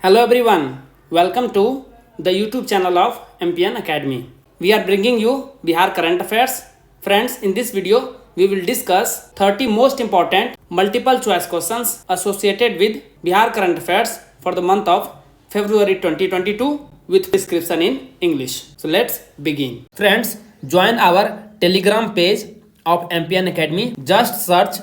Hello everyone, welcome to the YouTube channel of MPN Academy. We are bringing you Bihar current affairs. Friends, in this video, we will discuss 30 most important multiple choice questions associated with Bihar current affairs for the month of February 2022 with description in English. So let's begin. Friends, join our Telegram page of MPN Academy. Just search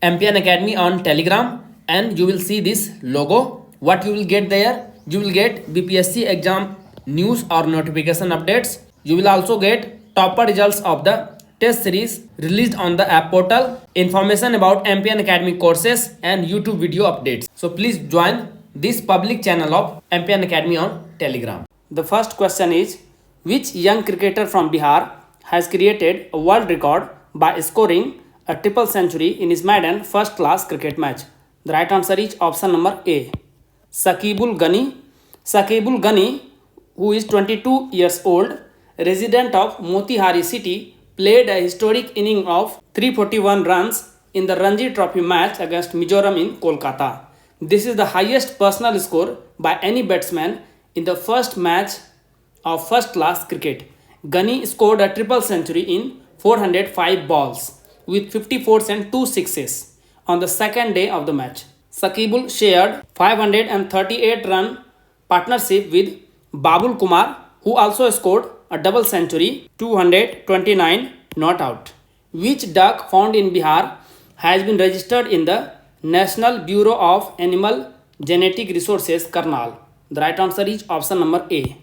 MPN Academy on Telegram and you will see this logo. What you will get there? You will get BPSC exam news or notification updates. You will also get topper results of the test series released on the app portal, information about MPN Academy courses and YouTube video updates. So please join this public channel of MPN Academy on Telegram. The first question is, which young cricketer from Bihar has created a world record by scoring a triple century in his maiden first class cricket match? The right answer is option number A. Sakibul Ghani. Sakibul Ghani, who is 22 years old, resident of Motihari city, played a historic inning of 341 runs in the Ranji Trophy match against Mizoram in Kolkata. This is the highest personal score by any batsman in the first match of first class cricket. Ghani scored a triple century in 405 balls with 54s and 2 sixes on the second day of the match. Sakibul shared 538 run partnership with Babul Kumar, who also scored a double century, 229 not out. Which duck found in Bihar has been registered in the National Bureau of Animal Genetic Resources, Karnal? The right answer is option number A.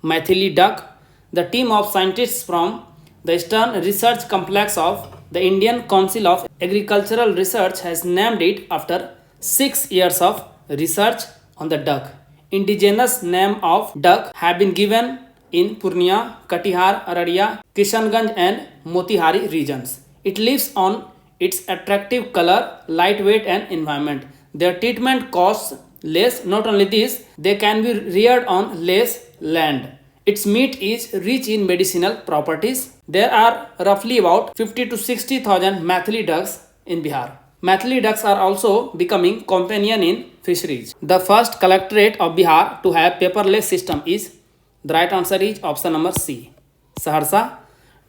Maithili duck. The team of scientists from the Eastern Research Complex of the Indian Council of Agricultural Research has named it after 6 years of research on the duck. Indigenous name of duck have been given in Purnia, Katihar, Araria, Kishanganj and Motihari regions. It lives on its attractive color, lightweight and environment. Their treatment costs less. Not only this, they can be reared on less land. Its meat is rich in medicinal properties. There are roughly about 50 to 60,000 Maithili ducks in Bihar. Maithili ducks are also becoming companion in fisheries. The first collectorate of Bihar to have paperless system is, the right answer is option number C, Saharsa.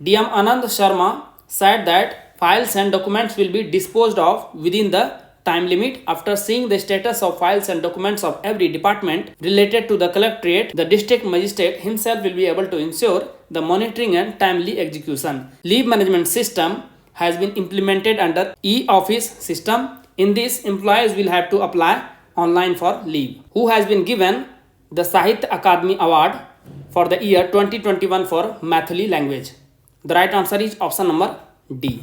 DM Anand Sharma said that files and documents will be disposed of within the time limit. After seeing the status of files and documents of every department related to the collectorate, the district magistrate himself will be able to ensure the monitoring and timely execution. Leave management system has been implemented under e-office system. In this, employees will have to apply online for leave. Who has been given the Sahitya Akademi Award for the year 2021 for Maithili language? The right answer is option number D.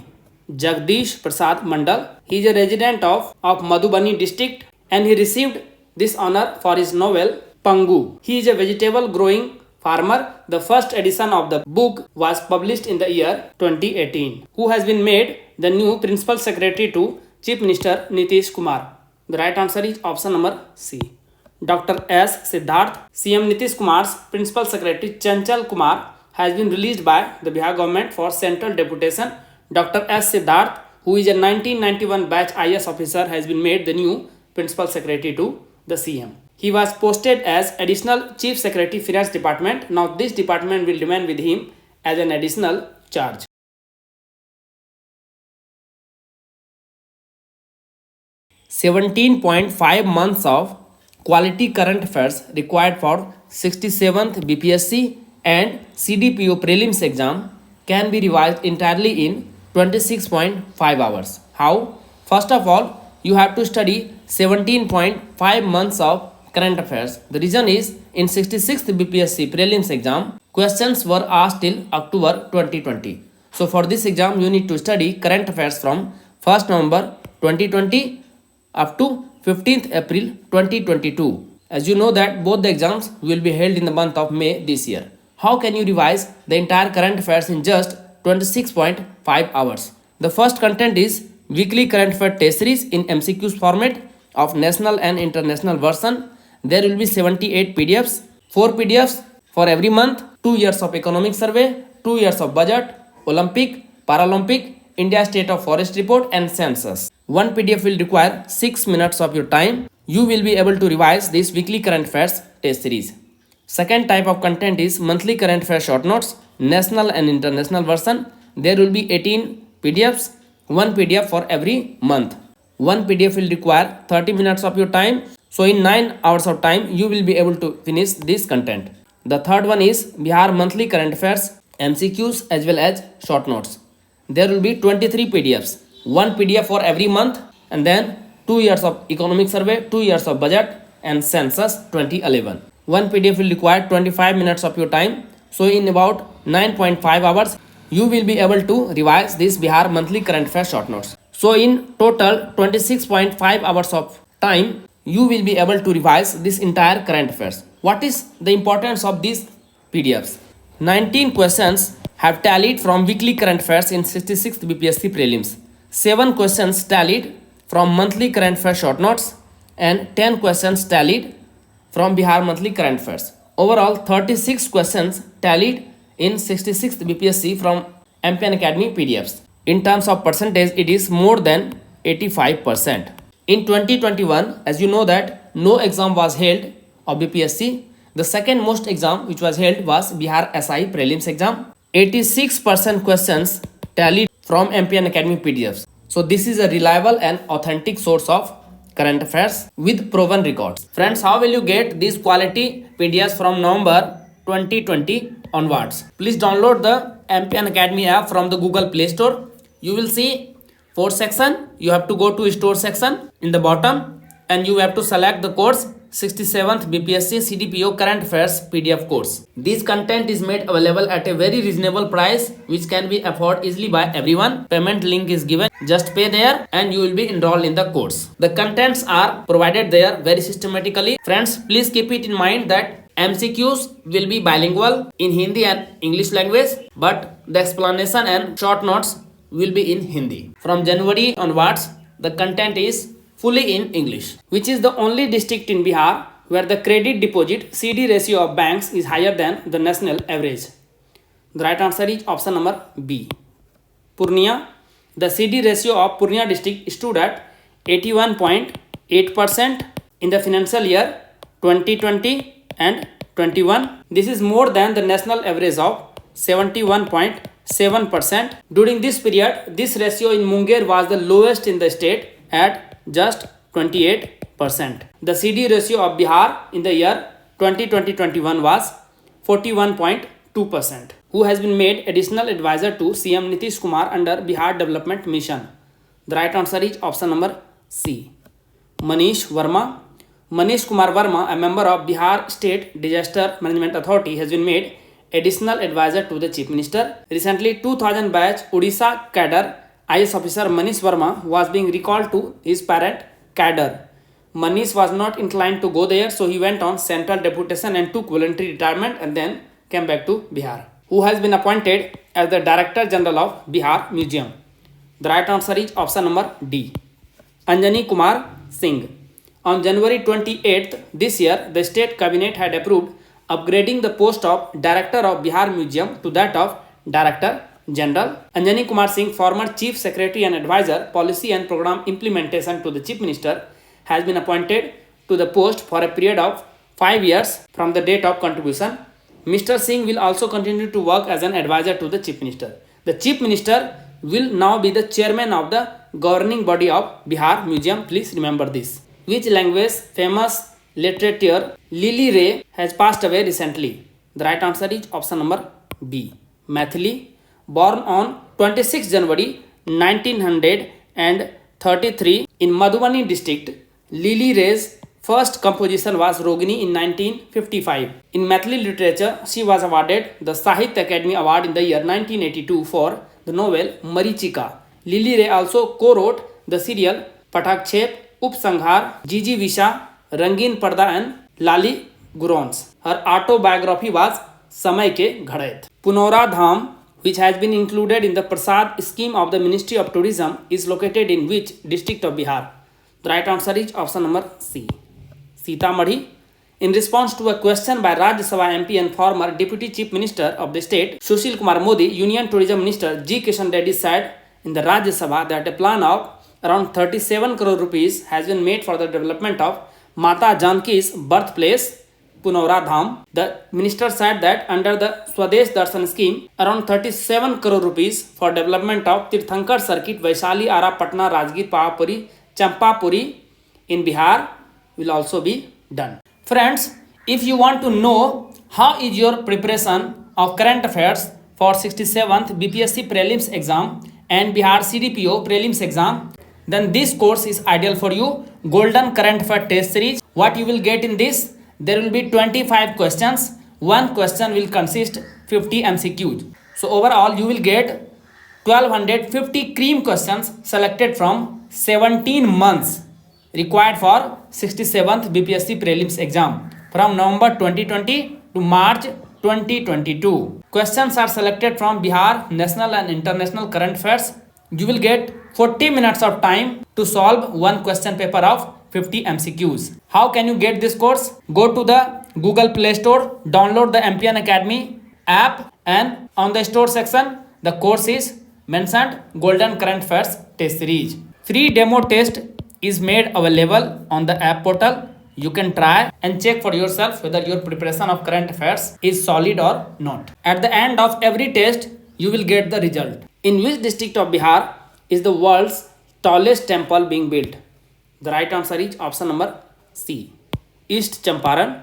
Jagdish Prasad Mandal. He is a resident of Madhubani district and he received this honor for his novel Pangu. He is a vegetable growing farmer. The first edition of the book was published in the year 2018. Who has been made the new principal secretary to Chief Minister Nitish Kumar? The right answer is option number C. Dr. S. Siddharth. CM Nitish Kumar's principal secretary Chanchal Kumar has been released by the Bihar government for central deputation. Dr. S. Siddharth, who is a 1991 batch IS officer, has been made the new principal secretary to the CM. He was posted as additional chief secretary finance department. Now this department will remain with him as an additional charge. .5 months of quality current affairs required for 67th BPSC and CDPO prelims exam can be revised entirely in 26.5 hours. How? First of all, you have to study 17.5 months of current affairs. The reason is, in 66th BPSC prelims exam, questions were asked till October 2020. So for this exam, you need to study current affairs from 1st November 2020 up to 15th April 2022. As you know that both the exams will be held in the month of May this year. How can you revise the entire current affairs in just 26.5 hours? The first content is weekly current affair test series in MCQs format of national and international version. There will be 78 PDFs, 4 PDFs for every month, 2 years of economic survey, 2 years of budget, Olympic, Paralympic, India State of Forest Report and census. One PDF will require 6 minutes of your time. you will be able to revise this weekly current affairs test series. Second type of content is monthly current affairs short notes, national and international version. There will be 18 PDFs, one PDF for every month. One PDF will require 30 minutes of your time. So in 9 hours of time, you will be able to finish this content. The third one is Bihar monthly current affairs, MCQs as well as short notes. There will be 23 PDFs, one PDF for every month, and then 2 years of economic survey, 2 years of budget and census 2011. One PDF will require 25 minutes of your time. So in about 9.5 hours, you will be able to revise this Bihar monthly current affairs short notes. So in total 26.5 hours of time, you will be able to revise this entire current affairs. What is the importance of these PDFs? 19 questions have tallied from weekly current affairs in 66th BPSC prelims. 7 questions tallied from monthly current affairs short notes and 10 questions tallied from Bihar monthly current affairs. Overall 36 questions tallied in 66th BPSC from MPN Academy PDFs. In terms of percentage, it is more than 85%. In 2021, as you know that no exam was held of BPSC. The second most exam which was held was Bihar SI prelims exam. 86% questions tallied from MPN Academy PDFs. So this is a reliable and authentic source of current affairs with proven records. Friends, how will you get these quality PDFs from November 2020 onwards? Please download the MPN Academy app from the Google Play Store. You will see 4 section. You have to go to store section in the bottom and you have to select the course 67th BPSC CDPO current affairs PDF course. This content is made available at a very reasonable price which can be afforded easily by everyone. Payment link is given. Just pay there and you will be enrolled in the course. The contents are provided there very systematically. Friends, please keep it in mind that MCQs will be bilingual in Hindi and English language, but the explanation and short notes will be in Hindi. From January onwards, the content is fully in English, which is the only district in Bihar where the credit deposit CD ratio of banks is higher than the national average. The right answer is option number B. Purnia. The CD ratio of Purnia district stood at 81.8% in the financial year 2020 and 21. This is more than the national average of 71.7%. During this period, this ratio in Munger was the lowest in the state at just 28%. The CD ratio of Bihar in the year 2020-21 was 41.2%. Who has been made additional advisor to CM Nitish Kumar under Bihar Development Mission? The right answer is option number C. Manish Verma. Manish Kumar Verma, a member of Bihar State Disaster Management Authority, has been made additional advisor to the Chief Minister. Recently, 2000 batch Odisha cadre IS officer Manish Verma was being recalled to his parent cadre. Manish was not inclined to go there, so he went on central deputation and took voluntary retirement and then came back to Bihar. Who has been appointed as the Director General of Bihar Museum? The right answer is option number D. Anjani Kumar Singh. On January 28th this year, the State Cabinet had approved upgrading the post of Director of Bihar Museum to that of Director General. Anjani Kumar Singh, former Chief Secretary and Advisor, Policy and Program Implementation to the Chief Minister, has been appointed to the post for a period of 5 years from the date of contribution. Mr. Singh will also continue to work as an advisor to the Chief Minister. The Chief Minister will now be the chairman of the governing body of Bihar Museum. Please remember this. Which language famous literature Lily Ray has passed away recently? The right answer is option number B. Maithili. Born on 26 January 1933 in Madhubani district, Lily Ray's first composition was Rogini in 1955. In Maithili literature, she was awarded the Sahitya Academy Award in the year 1982 for the novel Marichika. Lily Ray also co-wrote the serial Patakchep, Upsanghar, Jiji Visha, Rangin Parda and Lali Gurons. Her autobiography was Samay Ke Ghadayat. Punora Dham, which has been included in the Prasad scheme of the Ministry of Tourism, is located in which district of Bihar? The right answer is option number C. Sitamarhi. In response to a question by Rajya Sabha MP and former Deputy Chief Minister of the state, Sushil Kumar Modi, Union Tourism Minister G. Kishan Reddy said in the Rajya Sabha that a plan of around 37 crore rupees has been made for the development of Mata Janki's birthplace, Punora Dham. The minister said that under the Swadesh Darshan scheme, around 37 crore rupees for development of Tirthankar circuit, Vaishali, Ara, Patna, Rajgir, Pavapuri, Champapuri in Bihar will also be done. Friends, if you want to know how is your preparation of current affairs for 67th BPSC prelims exam and Bihar CDPO prelims exam, then this course is ideal for you. Golden Current Affair Test Series. What you will get in this? There will be 25 questions. One question will consist 50 MCQs. So overall you will get 1250 cream questions selected from 17 months required for 67th BPSC prelims exam from November 2020 to March 2022. Questions are selected from Bihar national and international current affairs. You will get 40 minutes of time to solve one question paper of 50 MCQs. How can you get this course? Go to the Google Play Store, download the MPN Academy app, and on the store section the course is mentioned Golden Current Affairs Test Series. Free demo test is made available on the app portal. You can try and check for yourself whether your preparation of current affairs is solid or not. At the end of every test, you will get the result. In which district of Bihar is the world's tallest temple being built? The right answer is option number C, East Champaran.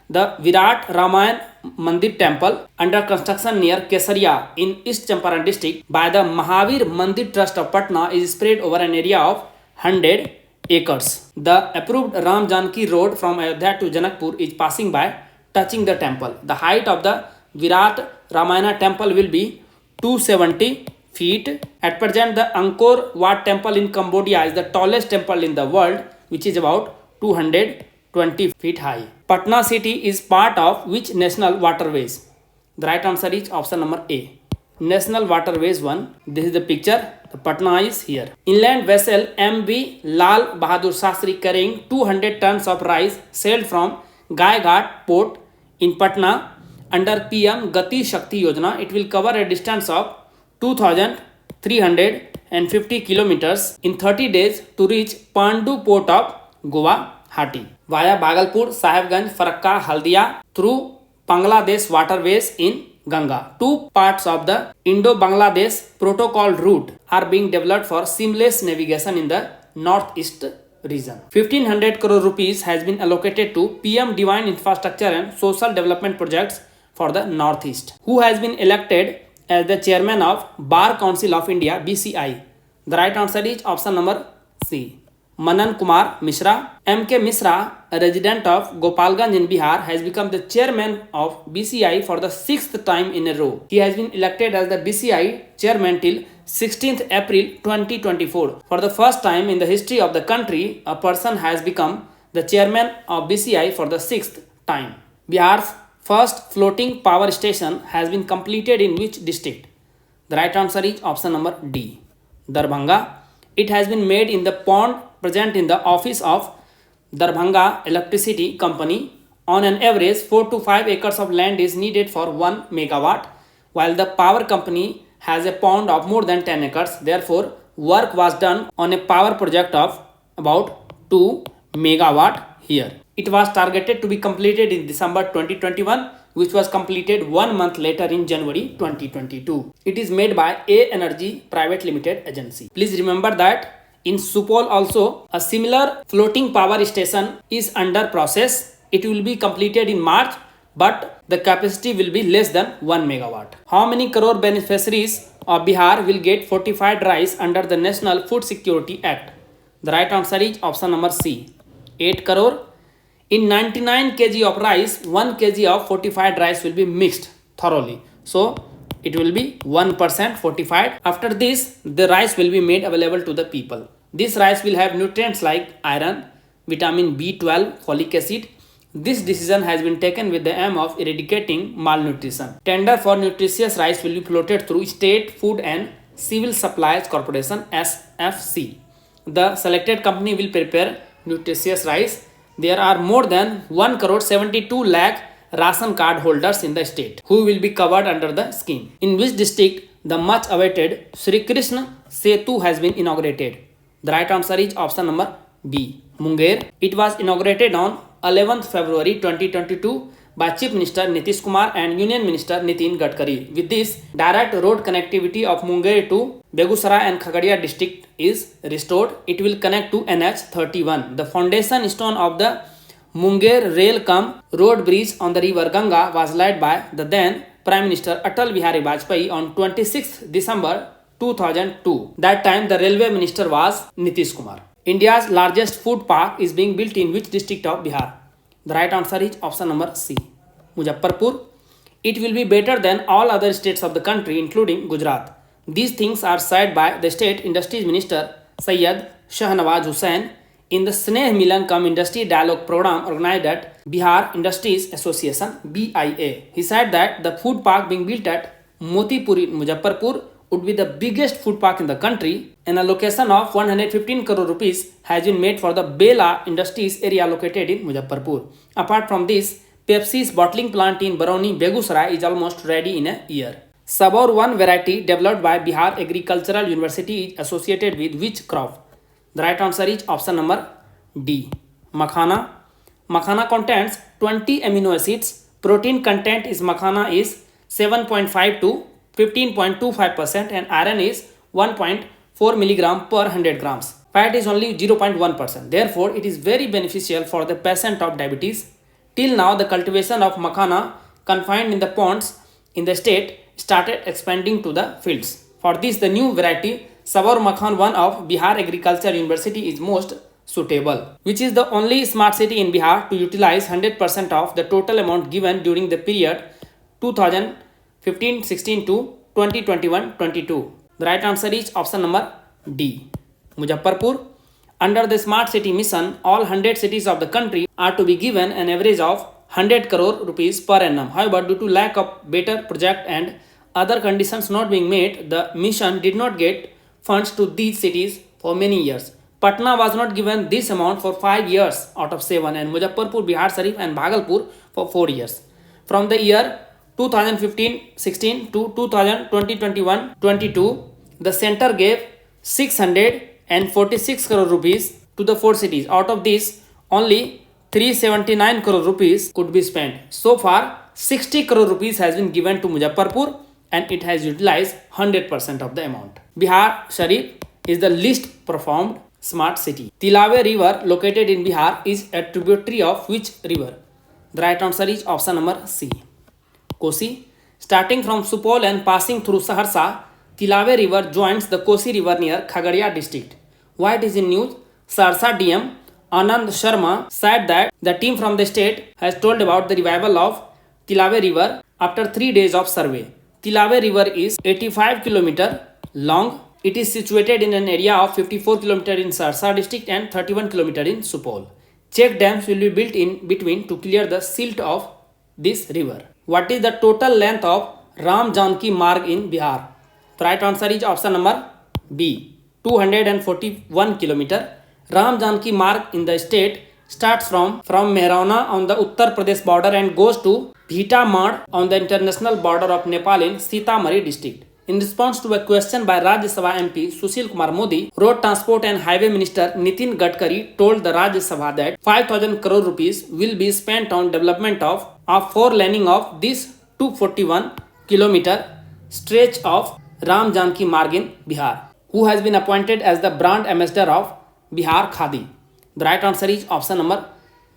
The Virat Ramayan Mandir temple under construction near Kesaria in East Champaran district by the Mahavir Mandir Trust of Patna is spread over an area of 100 acres. The approved Ram Janki road from Ayodhya to Janakpur is passing by, touching the temple. The height of the Virat Ramayana temple will be 270 feet. At present, the Angkor Wat temple in Cambodia is the tallest temple in the world, which is about 220 feet high. Patna city is part of which national waterways? The right answer is option number A, National Waterways 1. This is the picture. The Patna is here. Inland vessel MV Lal Bahadur Shastri carrying 200 tons of rice sailed from Gaigat port in Patna under PM Gati Shakti Yojana. It will cover a distance of 2,350 kilometers in 30 days to reach Pandu port of Guwahati via Bhagalpur, Sahibganj, Farakka, Haldia through Bangladesh waterways in Ganga. Two parts of the Indo-Bangladesh protocol route are being developed for seamless navigation in the northeast region. 1500 crore rupees has been allocated to PM Divine Infrastructure and Social Development Projects for the northeast. Who has been elected as the chairman of Bar Council of India BCI? The right answer is option number C, Manan Kumar Mishra. M.K. Mishra, a resident of Gopalganj in Bihar, has become the chairman of BCI for the 6th time in a row. He has been elected as the BCI chairman till 16th April 2024. For the first time in the history of the country, a person has become the chairman of BCI for the 6th time. Bihar's first floating power station has been completed in which district? The right answer is option number D, Darbhanga. It has been made in the pond present in the office of Darbhanga Electricity Company. On an average, 4 to 5 acres of land is needed for 1 megawatt, while the power company has a pond of more than 10 acres. Therefore, work was done on a power project of about 2 megawatt here. It was targeted to be completed in December 2021, which was completed 1 month later in January 2022. It is made by A Energy Private Limited Agency. Please remember that in Supol also a similar floating power station is under process. It will be completed in March, but the capacity will be less than 1 megawatt. How many crore beneficiaries of Bihar will get fortified rice under the National Food Security Act? The right answer is option number C, 8 crore. In 99 kg of rice, 1 kg of fortified rice will be mixed thoroughly. So it will be 1% fortified. After this, the rice will be made available to the people. This rice will have nutrients like iron, vitamin B12, folic acid. This decision has been taken with the aim of eradicating malnutrition. Tender for nutritious rice will be floated through State Food and Civil Supplies Corporation SFC. The selected company will prepare nutritious rice. There are more than 1 crore 72 lakh ration card holders in the state who will be covered under the scheme. In which district the much awaited Sri Krishna Setu has been inaugurated? The right answer is option number B. Munger. It was inaugurated on 11th February 2022 by Chief Minister Nitish Kumar and Union Minister Nitin Gadkari. With this, direct road connectivity of Munger to Begusarai and Khagadia district is restored. It will connect to NH 31. The foundation stone of the Munger rail cum road bridge on the river Ganga was laid by the then Prime Minister Atal Bihari Vajpayee on 26 December 2002. That time the railway minister was Nitish Kumar. India's largest food park is being built in which district of Bihar? The right answer is option number C, Muzaffarpur. It will be better than all other states of the country including Gujarat. These things are said by the State Industries Minister Syed Shahnawaz Hussain in the Sneh Milan Cum Industry Dialogue Program organized at Bihar Industries Association BIA. He said that the food park being built at Motipur in Muzaffarpur would be the biggest food park in the country, and a location of 115 crore rupees has been made for the Bela Industries area located in Muzaffarpur. Apart from this, Pepsi's bottling plant in Barauni, Begusarai is almost ready in a year. Sabor 1 variety developed by Bihar Agricultural University is associated with which crop? The right answer is option number D, Makhana. Makhana contains 20 amino acids. Protein content is Makhana is 7.5 to 15.25% and iron is 1.4 mg per 100 grams. Fat is only 0.1%. Therefore, it is very beneficial for the patient of diabetes. Till now, the cultivation of Makhana confined in the ponds in the state started expanding to the fields. For this, the new variety Sabor Makhan 1 of Bihar Agriculture University is most suitable, which is the only smart city in Bihar to utilize 100% of the total amount given during the period 2015-16 to 2021-22. The right answer is option number D, Muzaffarpur. Under the Smart City Mission, all 100 cities of the country are to be given an average of 100 crore rupees per annum. However, due to lack of better project and other conditions not being met, the mission did not get funds to these cities for many years. Patna was not given this amount for 5 years out of 7 and Muzaffarpur, Bihar Sharif and Bhagalpur for 4 years. From the year 2015-16 to 2020-21-22, the center gave 646 crore rupees to the 4 cities. Out of this, only 379 crore rupees could be spent. So far, 60 crore rupees has been given to Muzaffarpur and it has utilized 100% of the amount. Bihar Sharif is the least performed smart city. Tilave river located in Bihar is a tributary of which river? The right answer is option number C, Kosi. Starting from Supol and passing through Saharsa, Tilave river joins the Kosi river near Khagadia district. Why it is in news? Saharsa DM Anand Sharma said that the team from the state has told about the revival of Tilave river after 3 days of survey. Tilave river is 85 km long. It is situated in an area of 54 km in Saharsa district and 31 km in Supol. Check dams will be built in between to clear the silt of this river. What is the total length of Ram Janki Marg in Bihar? The right answer is option number B, 241 km. Ram Janki Marg in the state starts from Mehrauna on the Uttar Pradesh border and goes to Bhita Mad on the international border of Nepal in Sitamarhi district. In response to a question by Rajya Sabha MP Sushil Kumar Modi, Road Transport and Highway Minister Nitin Gadkari told the Rajya Sabha that 5,000 crore rupees will be spent on development of 4 laning of this 241 km stretch of Ram Janki Marg in Bihar. Who has been appointed as the brand ambassador of Bihar Khadi? The right answer is option number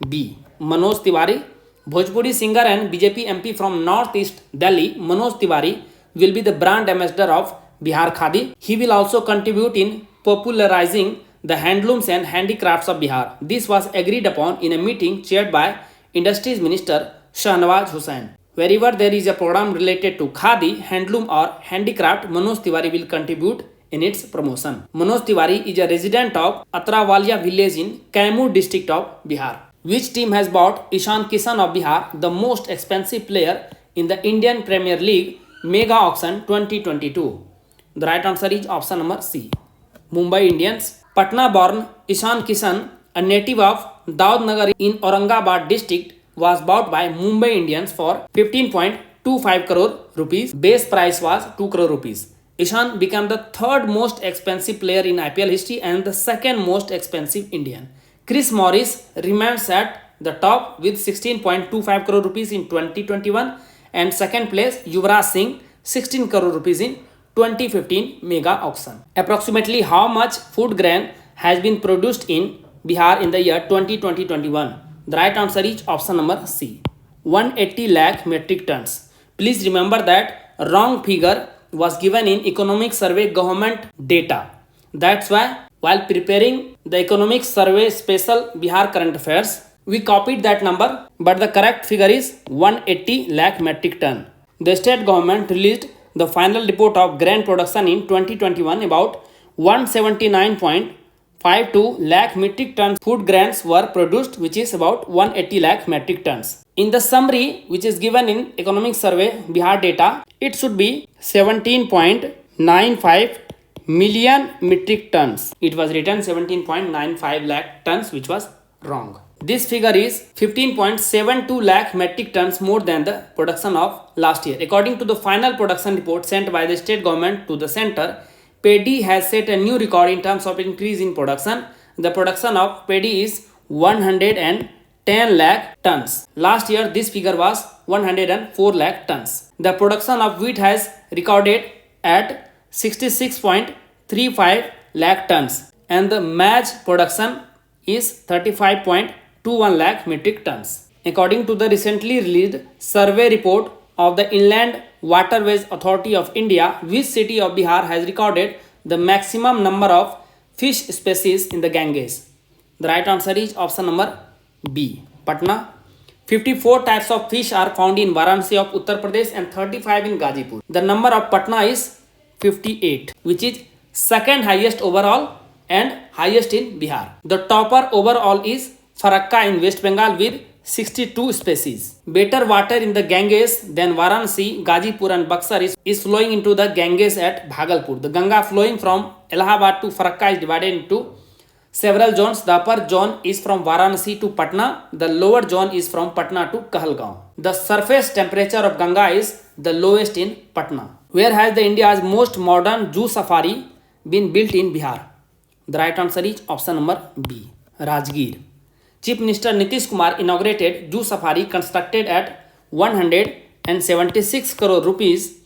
B, Manoj Tiwari. Bhojpuri singer and BJP MP from Northeast Delhi, Manoj Tiwari, will be the brand ambassador of Bihar Khadi. He will also contribute in popularizing the handlooms and handicrafts of Bihar. This was agreed upon in a meeting chaired by Industries Minister Shahnawaz Hussain. Wherever there is a program related to Khadi, handloom or handicraft, Manoj Tiwari will contribute in its promotion. Manoj Tiwari is a resident of Atrawalia village in Kaimur district of Bihar. Which team has bought Ishan Kishan of Bihar, the most expensive player in the Indian Premier League Mega Auction 2022? The right answer is option number C, Mumbai Indians. Patna born Ishan Kishan, a native of Daudnagar in Aurangabad district, was bought by Mumbai Indians for 15.25 crore rupees. Base price was 2 crore rupees. Ishan became the third most expensive player in IPL history and the second most expensive Indian. Chris Morris remains at the top with 16.25 crore rupees in 2021 and second place Yuvraj Singh 16 crore rupees in 2015 mega auction. Approximately how much food grain has been produced in Bihar in the year 2020-21? The right answer is option number C, 180 lakh metric tons. Please remember that wrong figure was given in economic survey government data. That's why while preparing the economic survey special Bihar current affairs, we copied that number, but the correct figure is 180 lakh metric ton. The state government released the final report of grain production in 2021. About 179.52 lakh metric tons food grains were produced, which is about 180 lakh metric tons. In the summary which is given in economic survey Bihar data, it should be 17.95 million metric tons. It was written 17.95 lakh tons, which was wrong. This figure is 15.72 lakh metric tons more than the production of last year. According to the final production report sent by the state government to the center, paddy has set a new record in terms of increase in production. The production of paddy is 110 lakh tons. Last year, this figure was 104 lakh tons. The production of wheat has recorded at 66.35 lakh tons and the maize production is 35.21 lakh metric tons. According to the recently released survey report of the Inland Waterways Authority of India, which city of Bihar has recorded the maximum number of fish species in the Ganges? The right answer is option number B, Patna. 54 types of fish are found in Varanasi of Uttar Pradesh and 35 in Gazipur. The number of Patna is 58, which is second highest overall and highest in Bihar. The topper overall is Farakka in West Bengal with 62 species. Better water in the Ganges than Varanasi, Gazipur and Buxar is flowing into the Ganges at Bhagalpur. The Ganga flowing from Allahabad to Farakka is divided into several zones. The upper zone is from Varanasi to Patna. The lower zone is from Patna to Kahalgaon. The surface temperature of Ganga is the lowest in Patna. Where has the India's most modern zoo safari been built in Bihar? The right answer is option number B, Rajgir. Chief Minister Nitish Kumar inaugurated zoo safari constructed at 176 crore rupees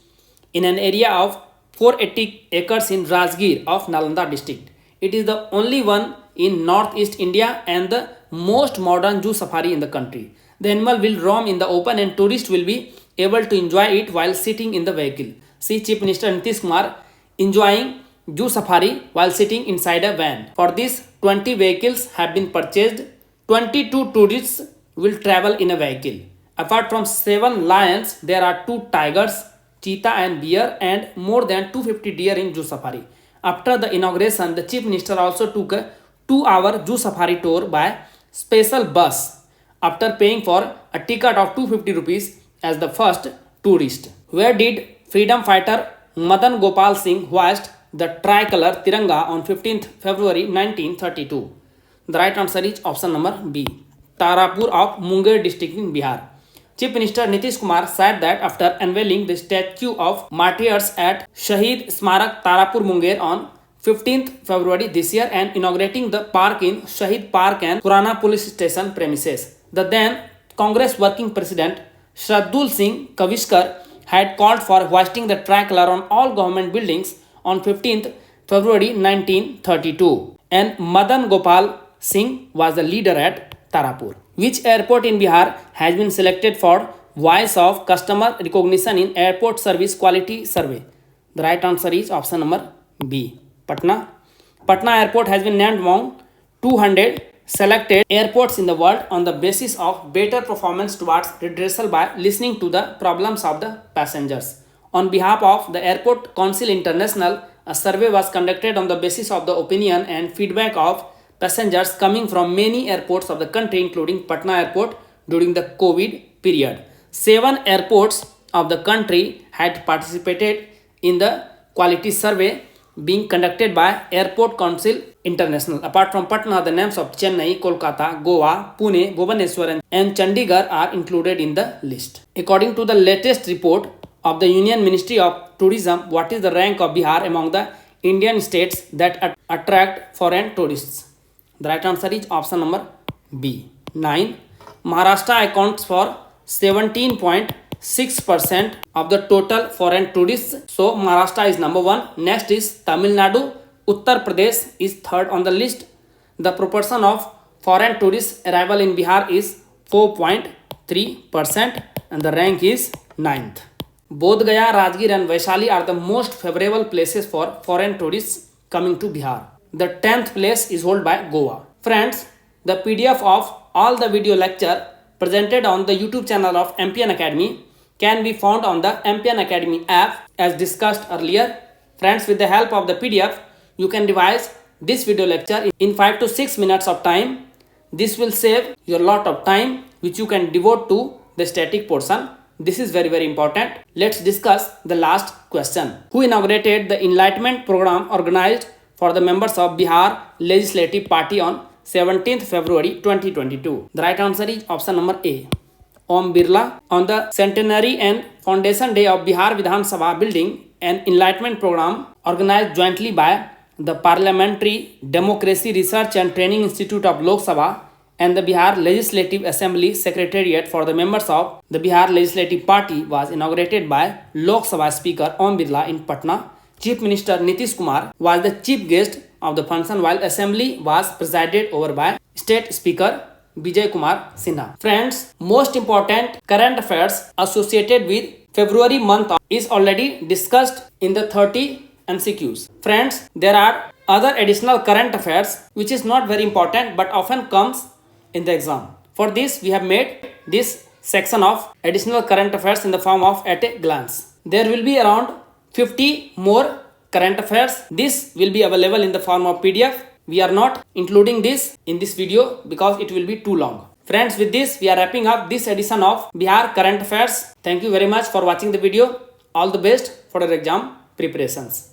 in an area of 480 acres in Rajgir of Nalanda district. It is the only one in northeast India and the most modern zoo safari in the country. The animal will roam in the open and tourists will be able to enjoy it while sitting in the vehicle. See Chief Minister Nitish Kumar enjoying zoo safari while sitting inside a van. For this, 20 vehicles have been purchased. 22 tourists will travel in a vehicle. Apart from 7 lions, there are 2 tigers, cheetah and bear and more than 250 deer in zoo safari. After the inauguration, the Chief Minister also took a 2-hour zoo safari tour by special bus after paying for a ticket of 250 rupees as the first tourist. Where did freedom fighter Madan Gopal Singh hoist the tricolor Tiranga on 15th February 1932? The right answer is option number B, Tarapur of Munger district in Bihar. Chief Minister Nitish Kumar said that after unveiling the statue of martyrs at Shahid Smarak Tarapur Munger on 15th February this year and inaugurating the park in Shahid Park and Purana police station premises, the then Congress working president Shraddul Singh Kavishkar had called for hoisting the tricolor on all government buildings on 15th February 1932 and Madan Gopal Singh was the leader at Tarapur. Which airport in Bihar has been selected for Voice of Customer Recognition in Airport Service Quality Survey? The right answer is option number B, Patna. Patna Airport has been named among 200 selected airports in the world on the basis of better performance towards redressal by listening to the problems of the passengers. On behalf of the Airport Council International, a survey was conducted on the basis of the opinion and feedback of passengers coming from many airports of the country, including Patna Airport, during the COVID period. 7 airports of the country had participated in the quality survey being conducted by Airport Council International. Apart from Patna, the names of Chennai, Kolkata, Goa, Pune, Bhubaneswar and Chandigarh are included in the list. According to the latest report of the Union Ministry of Tourism, what is the rank of Bihar among the Indian states that attract foreign tourists? The right answer is option number B. 9. Maharashtra accounts for 17.6% of the total foreign tourists. So Maharashtra is number 1. Next is Tamil Nadu. Uttar Pradesh is third on the list. The proportion of foreign tourist arrival in Bihar is 4.3% and the rank is 9th. Bodh Gaya, Rajgir and Vaishali are the most favorable places for foreign tourists coming to Bihar. The 10th place is held by Goa. Friends, the PDF of all the video lecture presented on the YouTube channel of MPN Academy can be found on the MPN Academy app as discussed earlier. Friends, with the help of the PDF, you can revise this video lecture in 5 to 6 minutes of time. This will save your lot of time which you can devote to the static portion. This is very important. Let's discuss the last question. Who inaugurated the Enlightenment program organized for the members of Bihar Legislative Party on 17th February 2022? The right answer is option number A. Om Birla. On the centenary and foundation day of Bihar Vidhan Sabha building an Enlightenment program organized jointly by the Parliamentary Democracy Research and Training Institute of Lok Sabha and the Bihar Legislative Assembly Secretariat for the members of the Bihar Legislative Party was inaugurated by Lok Sabha Speaker Om Birla in Patna. Chief Minister Nitish Kumar was the chief guest of the function while assembly was presided over by State Speaker Bijay Kumar Sinha. Friends, most important current affairs associated with February month is already discussed in the 30 MCQs. Friends, there are other additional current affairs which is not very important but often comes in the exam. For this, we have made this section of additional current affairs in the form of at a glance. There will be around 50 more current affairs. This will be available in the form of PDF. We are not including this in this video because it will be too long. Friends, with this, we are wrapping up this edition of Bihar Current Affairs. Thank you very much for watching the video. All the best for your exam preparations.